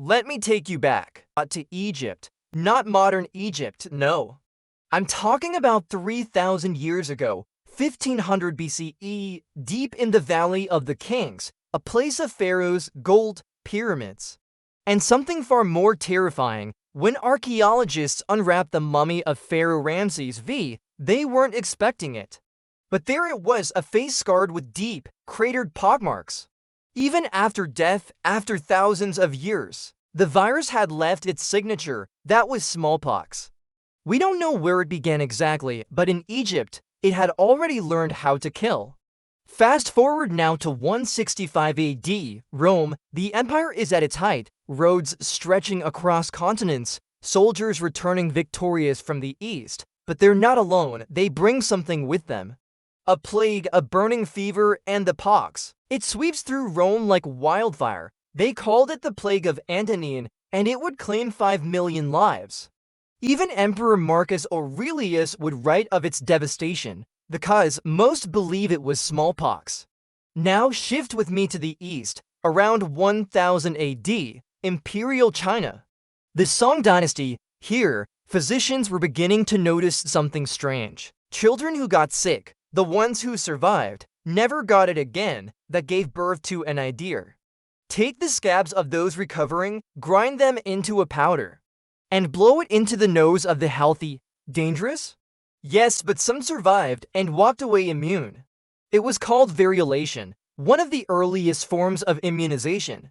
Let me take you back to Egypt. Not modern Egypt, no. I'm talking about 3,000 years ago, 1500 BCE, deep in the Valley of the Kings, a place of pharaohs, gold, pyramids. And something far more terrifying, when archaeologists unwrapped the mummy of Pharaoh Ramses V, they weren't expecting it. But there it was, a face scarred with deep, cratered pockmarks. Even after death, after thousands of years, the virus had left its signature. That was smallpox. We don't know where it began exactly, but in Egypt, it had already learned how to kill. Fast forward now to 165 AD, Rome, the empire is at its height, roads stretching across continents, soldiers returning victorious from the east. But they're not alone, they bring something with them. A plague, a burning fever, and the pox. It sweeps through Rome like wildfire. They called it the plague of Antonine, and it would claim 5 million lives. Even Emperor Marcus Aurelius would write of its devastation, because most believe it was smallpox. Now shift with me to the east, around 1000 AD, Imperial China. The Song dynasty, here, physicians were beginning to notice something strange. Children who got sick, the ones who survived, never got it again. That gave birth to an idea. Take the scabs of those recovering, grind them into a powder, and blow it into the nose of the healthy. Dangerous? Yes, but some survived and walked away immune. It was called variolation, one of the earliest forms of immunization.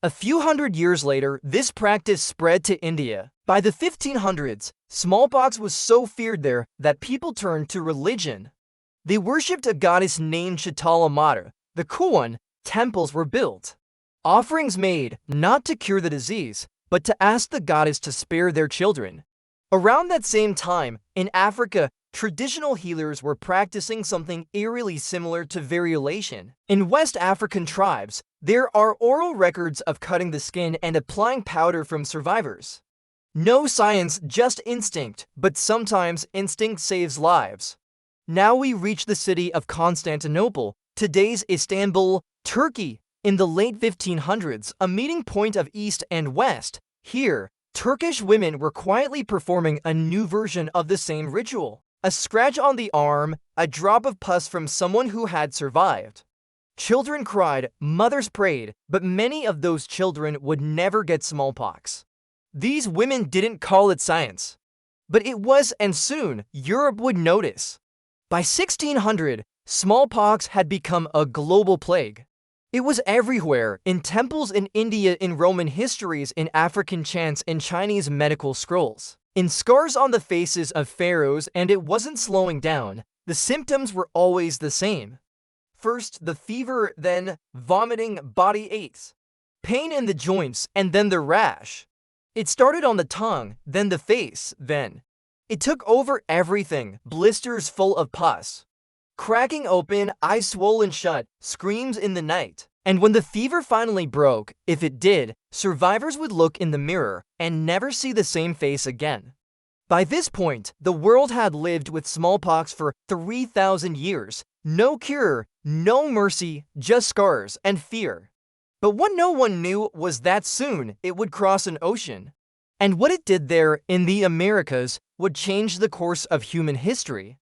A few hundred years later, this practice spread to India. By the 1500s, smallpox was so feared there that people turned to religion. They worshipped a goddess named Shitala Mata, the Kuan. Temples were built. Offerings made, not to cure the disease, but to ask the goddess to spare their children. Around that same time, in Africa, traditional healers were practicing something eerily similar to variolation. In West African tribes, there are oral records of cutting the skin and applying powder from survivors. No science, just instinct, but sometimes instinct saves lives. Now we reach the city of Constantinople, today's Istanbul, Turkey. In the late 1500s, a meeting point of East and West, here, Turkish women were quietly performing a new version of the same ritual. A scratch on the arm, a drop of pus from someone who had survived. Children cried, mothers prayed, but many of those children would never get smallpox. These women didn't call it science. But it was, and soon, Europe would notice. By 1600, smallpox had become a global plague. It was everywhere, in temples in India, in Roman histories, in African chants, in Chinese medical scrolls, in scars on the faces of pharaohs, and it wasn't slowing down. The symptoms were always the same. First, the fever, then vomiting, body aches, pain in the joints, and then the rash. It started on the tongue, then the face, then. It took over everything, blisters full of pus. Cracking open, eyes swollen shut, screams in the night. And when the fever finally broke, if it did, survivors would look in the mirror and never see the same face again. By this point, the world had lived with smallpox for 3,000 years. No cure, no mercy, just scars and fear. But what no one knew was that soon it would cross an ocean. And what it did there in the Americas would change the course of human history.